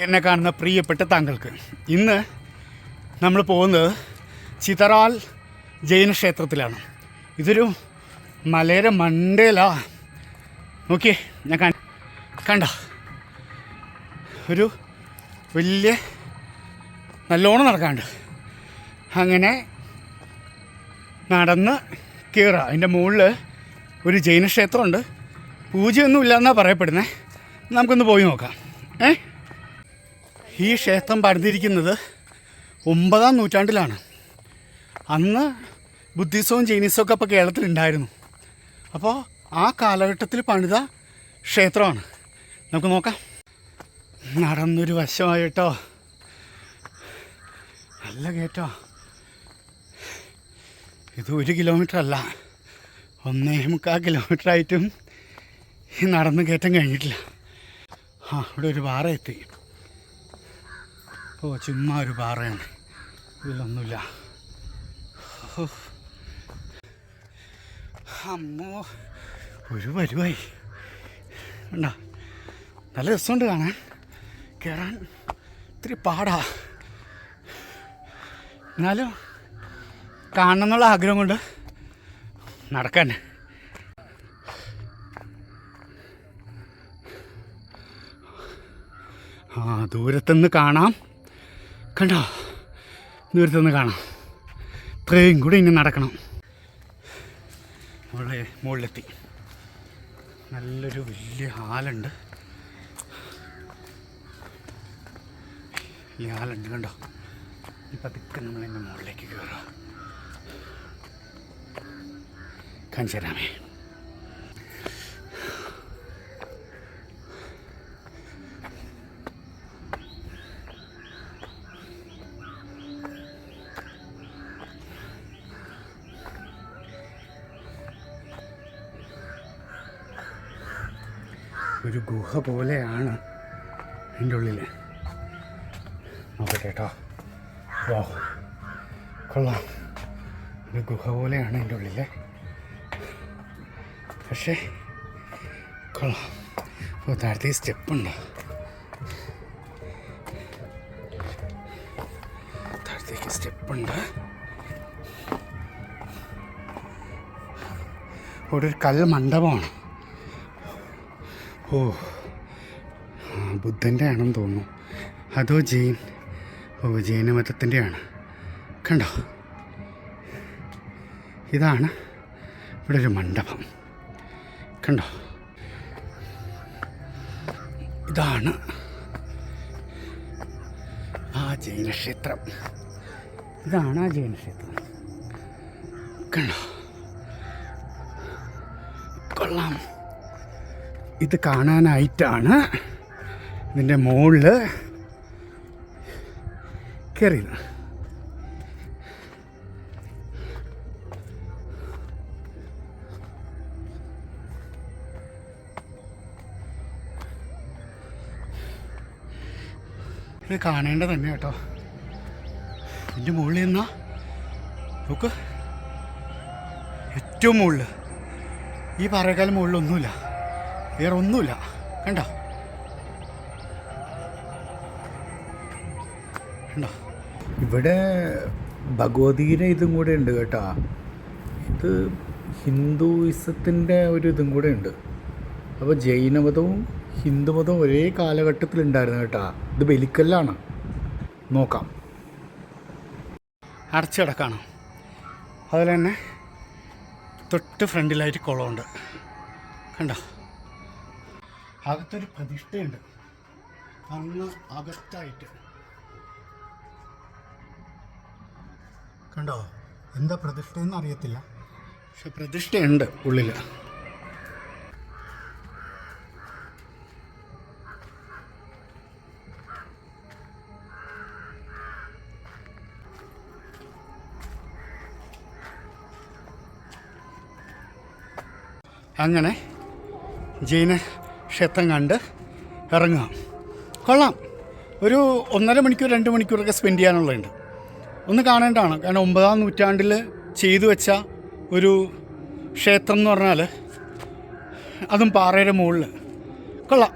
എന്നെ കാണുന്ന പ്രിയപ്പെട്ട താങ്കൾക്ക്, ഇന്ന് നമ്മൾ പോകുന്നത് ചിതറാൽ ജൈന ക്ഷേത്രത്തിലാണ്. ഇതൊരു മലയുടെ മണ്ടയിലാ. നോക്കിയേ, ഞാൻ കണ്ട ഒരു വലിയ നല്ലോണം നടക്കാണ്ട് അങ്ങനെ നടന്ന് കയറുക. അതിൻ്റെ മുകളിൽ ഒരു ജൈന ക്ഷേത്രമുണ്ട്. പൂജയൊന്നും ഇല്ലയെന്നാണ് പറയപ്പെടുന്നത്. നമുക്കൊന്ന് പോയി നോക്കാം. ഈ ക്ഷേത്രം പണിതിരിക്കുന്നത് 9-ാം നൂറ്റാണ്ടിലാണ്. അന്ന് ബുദ്ധിസവും ജൈനിസവും അപ്പോൾ കേരളത്തിലുണ്ടായിരുന്നു. അപ്പോൾ ആ കാലഘട്ടത്തിൽ പണിത ക്ഷേത്രമാണ്. നമുക്ക് നോക്കാം. നടന്നൊരു വശമായിട്ടോ, നല്ല കയറ്റോ. ഇത് 1 കിലോമീറ്റർ അല്ല, 1.25 കിലോമീറ്ററായിട്ടും ഈ നടന്ന് കയറ്റം കഴിഞ്ഞിട്ടില്ല. ഇവിടെ ഒരു പാറ എത്തി. ചുമ്മാ ഒരു പാറയാണ്, ഇതിലൊന്നുമില്ല. അമ്മോ, ഒരു വരുവായി ഉണ്ടോ. നല്ല രസമുണ്ട് കാണാൻ. കയറാൻ ഇത്തിരി പാടാ, എന്നാലും കാണണം എന്നുള്ള ആഗ്രഹം കൊണ്ട് നടക്കാൻ. ദൂരത്തുനിന്ന് കാണാം. കണ്ടോ, ദൂരത്തുനിന്ന് കാണാം. ഇത്രയും കൂടി ഇനി നടക്കണം. നമ്മളെ മുകളിലെത്തി. നല്ലൊരു വലിയ ഹാലുണ്ട്. ഈ ഹാലുണ്ട് കണ്ടോ. ഇപ്പം അതൊക്കെ നമ്മളതിൻ്റെ മുകളിലേക്ക് കയറുക. കാണിച്ചു തരാമേ. ഒരു ഗുഹ പോലെയാണ് അതിൻ്റെ ഉള്ളിൽ. നോക്കട്ടെ കേട്ടോ. വാ, കൊള്ളാം. ഒരു ഗുഹ പോലെയാണ് അതിൻ്റെ ഉള്ളിൽ. പക്ഷേ കൊള്ളാം. താഴത്തെ സ്റ്റെപ്പുണ്ട്. താഴത്തേക്ക് സ്റ്റെപ്പുണ്ട്. ഇവിടെ ഒരു കല്ല് മണ്ഡപമാണ്. ബുദ്ധൻ്റെ ആണെന്ന് തോന്നുന്നു. അതോ ജൈനമതത്തിൻ്റെ ആണ്. കണ്ടോ, ഇതാണ് ഇവിടെ ഒരു മണ്ഡപം. കണ്ടോ, ഇതാണ് ആ ജൈനക്ഷേത്രം. ഇതാണ് ആ ജൈനക്ഷേത്രം. കണ്ടോ, കൊള്ളാം. ഇത് കാണാനായിട്ടാണ് ഇതിൻ്റെ മുകളിൽ കയറിയത്. ഇത് കാണേണ്ടത് തന്നെ കേട്ടോ. ഇതിൻ്റെ മുകളിൽ നിന്നാ നോക്ക്, ഏറ്റവും മുകളിൽ. ഈ പാറേക്കാൾ മുകളിലൊന്നുമില്ല, വേറെ ഒന്നുമില്ല. കണ്ടോ, കണ്ടോ. ഇവിടെ ഭഗവതിയുടെ ഇതും കൂടെ ഉണ്ട് കേട്ടോ. ഇത് ഹിന്ദുയിസത്തിൻ്റെ ഒരു ഇതും കൂടെ ഉണ്ട്. അപ്പോൾ ജൈനമതവും ഹിന്ദുമതവും ഒരേ കാലഘട്ടത്തിലുണ്ടായിരുന്നു കേട്ടോ. ഇത് ബലിക്കല്ലാണ്. നോക്കാം. അടച്ചു കിടക്കാണ്. അതുപോലെ തന്നെ തൊട്ട് ഫ്രണ്ടിലായിട്ട് കുളമുണ്ട്. കണ്ടോ, അകത്തൊരു പ്രതിഷ്ഠയുണ്ട്. അങ്ങ് അകത്തായിട്ട് കണ്ടോ. എന്താ പ്രതിഷ്ഠയെന്ന് അറിയത്തില്ല, പക്ഷെ പ്രതിഷ്ഠയുണ്ട് ഉള്ളിൽ. അങ്ങനെ ജൈന ക്ഷേത്രം കണ്ട് ഇറങ്ങുക. കൊള്ളാം. ഒരു 1.5 മണിക്കൂർ 2 മണിക്കൂറൊക്കെ സ്പെൻഡ് ചെയ്യാനുള്ളതുണ്ട്. ഒന്ന് കാണേണ്ടതാണ്. കാരണം 9-ാം നൂറ്റാണ്ടിൽ ചെയ്തു വെച്ച ഒരു ക്ഷേത്രം എന്ന് പറഞ്ഞാൽ അതും പാറയുടെ മുകളിൽ. കൊള്ളാം.